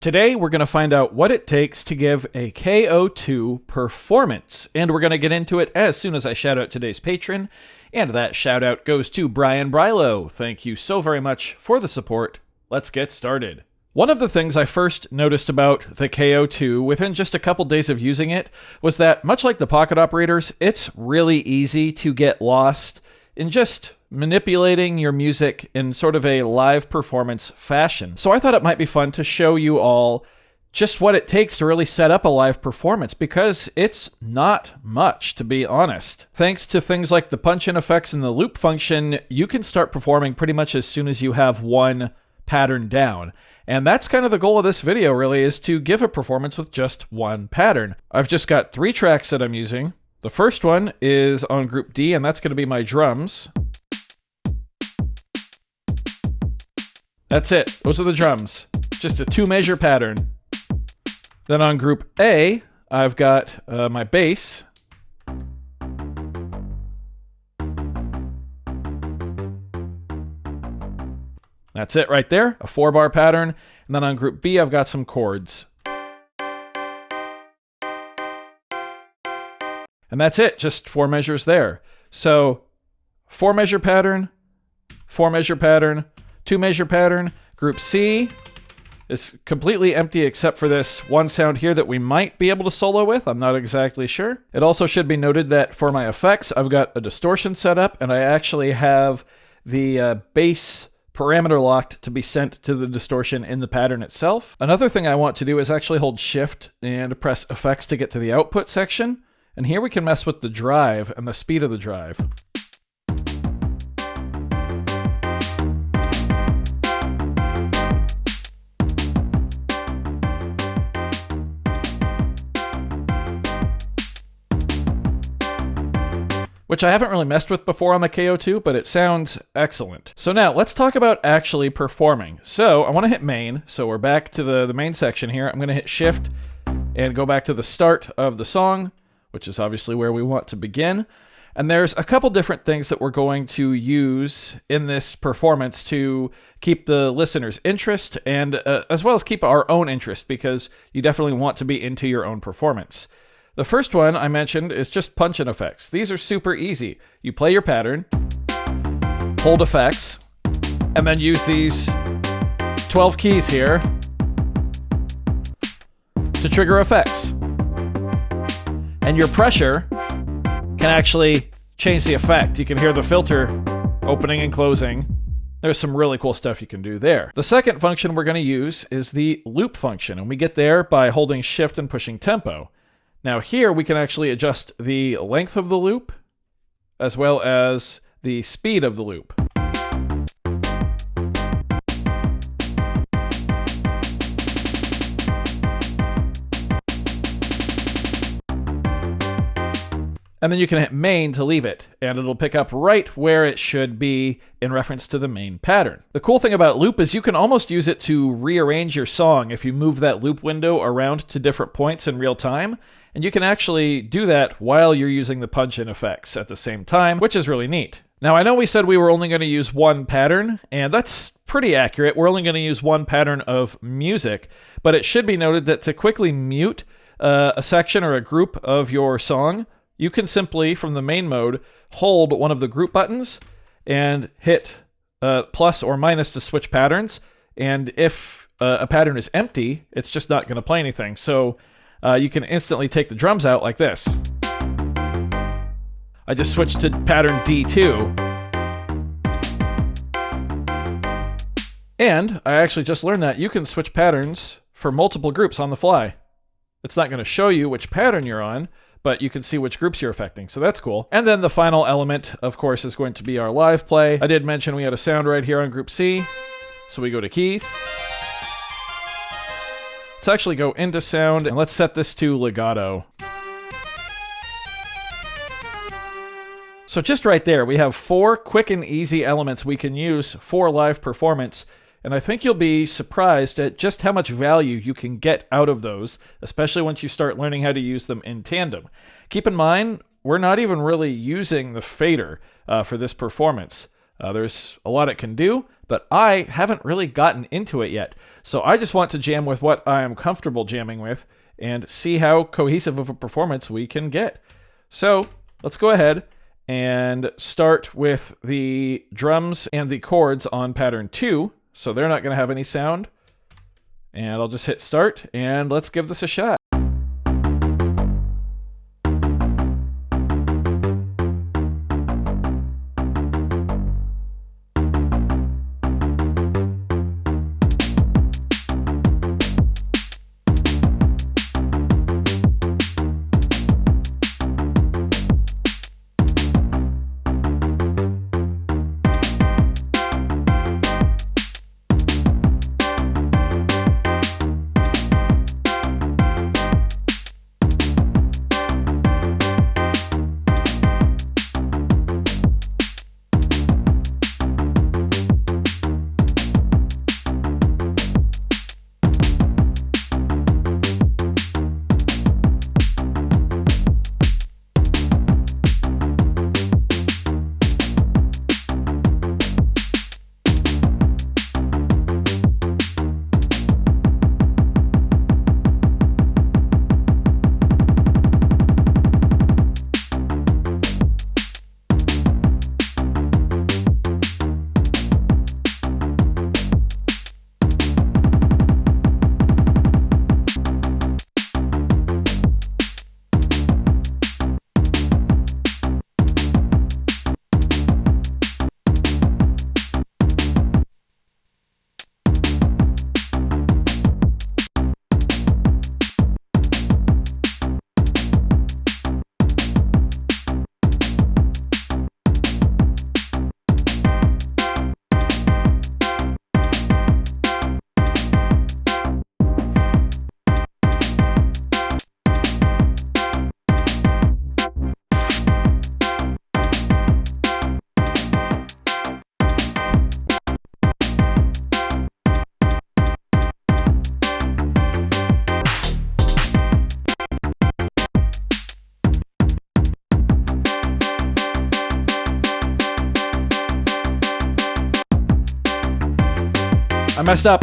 Today, we're going to find out what it takes to give a KO2 performance, and we're going to get into it as soon as I shout out today's patron, and that shout out goes to Brian Brylo. Thank you so very much for the support. Let's get started. One of the things I first noticed about the KO2 within just a couple days of using it was that, much like the pocket operators, it's really easy to get lost in just manipulating your music in sort of a live performance fashion. So I thought it might be fun to show you all just what it takes to really set up a live performance, because it's not much, to be honest. Thanks to things like the punch-in effects and the loop function, you can start performing pretty much as soon as you have one pattern down. And that's kind of the goal of this video, really, is to give a performance with just one pattern. I've just got 3 tracks that I'm using. The first one is on group D, and that's going to be my drums. That's it. Those are the drums. Just a 2-measure pattern. Then on group A, I've got my bass. That's it right there, a 4-bar pattern. And then on group B, I've got some chords. And that's it, just 4 measures there. So 4-measure pattern, 4-measure pattern, 2-measure pattern. Group C is completely empty except for this one sound here that we might be able to solo with. I'm not exactly sure. It also should be noted that for my effects, I've got a distortion set up, and I actually have the bass parameter locked to be sent to the distortion in the pattern itself. Another thing I want to do is actually hold Shift and press Effects to get to the output section. And here we can mess with the drive and the speed of the drive. Which I haven't really messed with before on the KO2, but it sounds excellent. So now, let's talk about actually performing. So I want to hit main, so we're back to the main section here. I'm going to hit Shift and go back to the start of the song, which is obviously where we want to begin. And there's a couple different things that we're going to use in this performance to keep the listener's interest, and as well as keep our own interest, because you definitely want to be into your own performance. The first one I mentioned is just punch-in effects. These are super easy. You play your pattern, hold effects, and then use these 12 keys here to trigger effects. And your pressure can actually change the effect. You can hear the filter opening and closing. There's some really cool stuff you can do there. The second function we're going to use is the loop function, and we get there by holding Shift and pushing tempo. Now here we can actually adjust the length of the loop as well as the speed of the loop. And then you can hit main to leave it, and it'll pick up right where it should be in reference to the main pattern. The cool thing about loop is you can almost use it to rearrange your song if you move that loop window around to different points in real time. And you can actually do that while you're using the punch-in effects at the same time, which is really neat. Now, I know we said we were only going to use one pattern, and that's pretty accurate. We're only going to use one pattern of music, but it should be noted that to quickly mute a section or a group of your song, you can simply, from the main mode, hold one of the group buttons and hit plus or minus to switch patterns. And if a pattern is empty, it's just not going to play anything. So you can instantly take the drums out like this. I just switched to pattern D2. And I actually just learned that you can switch patterns for multiple groups on the fly. It's not going to show you which pattern you're on, but you can see which groups you're affecting, so that's cool. And then the final element, of course, is going to be our live play. I did mention we had a sound right here on group C, so we go to keys. Let's actually go into sound, and let's set this to legato. So just right there, we have 4 quick and easy elements we can use for live performance, and I think you'll be surprised at just how much value you can get out of those, especially once you start learning how to use them in tandem. Keep in mind, we're not even really using the fader for this performance. There's a lot it can do, but I haven't really gotten into it yet. So I just want to jam with what I am comfortable jamming with and see how cohesive of a performance we can get. So let's go ahead and start with the drums and the chords on pattern 2. So they're not going to have any sound. And I'll just hit start, and let's give this a shot. I messed up.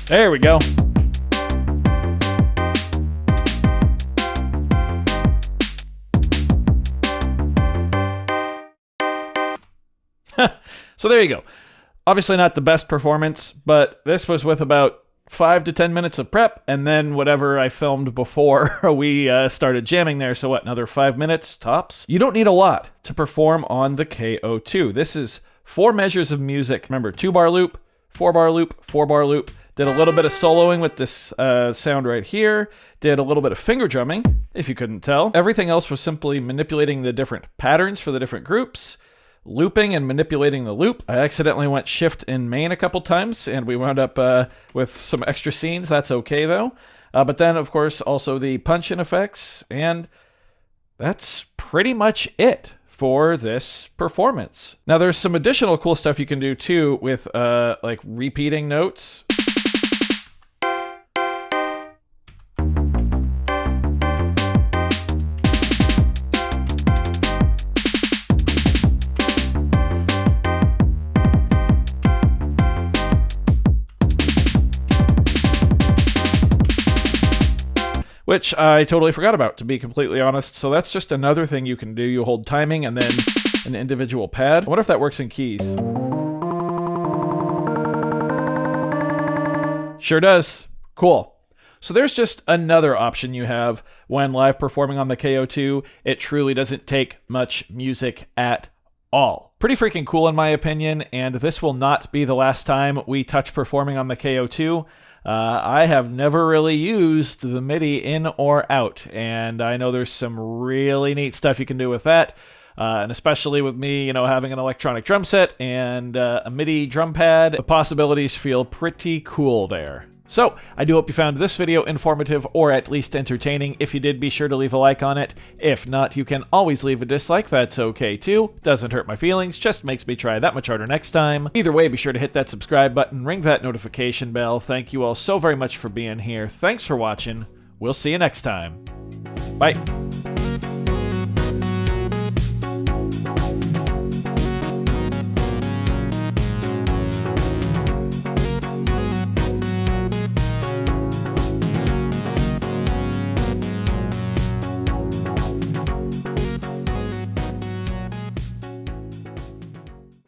There we go. So there you go. Obviously not the best performance, but this was with about 5 to 10 minutes of prep, and then whatever I filmed before we started jamming there. So what, another 5 minutes tops? You don't need a lot to perform on the KO2. This is 4 measures of music. Remember, 2-bar loop, 4-bar loop, 4-bar loop. Did a little bit of soloing with this sound right here. Did a little bit of finger drumming, if you couldn't tell. Everything else was simply manipulating the different patterns for the different groups, looping and manipulating the loop. I accidentally went shift in main a couple times, and we wound up with some extra scenes. That's okay, though. But then, of course, also the punch-in effects, and that's pretty much it for this performance. Now, there's some additional cool stuff you can do, too, with, like, repeating notes. Which I totally forgot about, to be completely honest. So that's just another thing you can do. You hold timing and then an individual pad. I wonder if that works in keys. Sure does. Cool. So there's just another option you have when live performing on the KO2. It truly doesn't take much music at all. Pretty freaking cool in my opinion, and this will not be the last time we touch performing on the KO2. I have never really used the MIDI in or out, and I know there's some really neat stuff you can do with that, and especially with me, having an electronic drum set and a MIDI drum pad, the possibilities feel pretty cool there. So, I do hope you found this video informative or at least entertaining. If you did, be sure to leave a like on it. If not, you can always leave a dislike. That's okay too. Doesn't hurt my feelings, just makes me try that much harder next time. Either way, be sure to hit that subscribe button, ring that notification bell. Thank you all so very much for being here. Thanks for watching. We'll see you next time. Bye.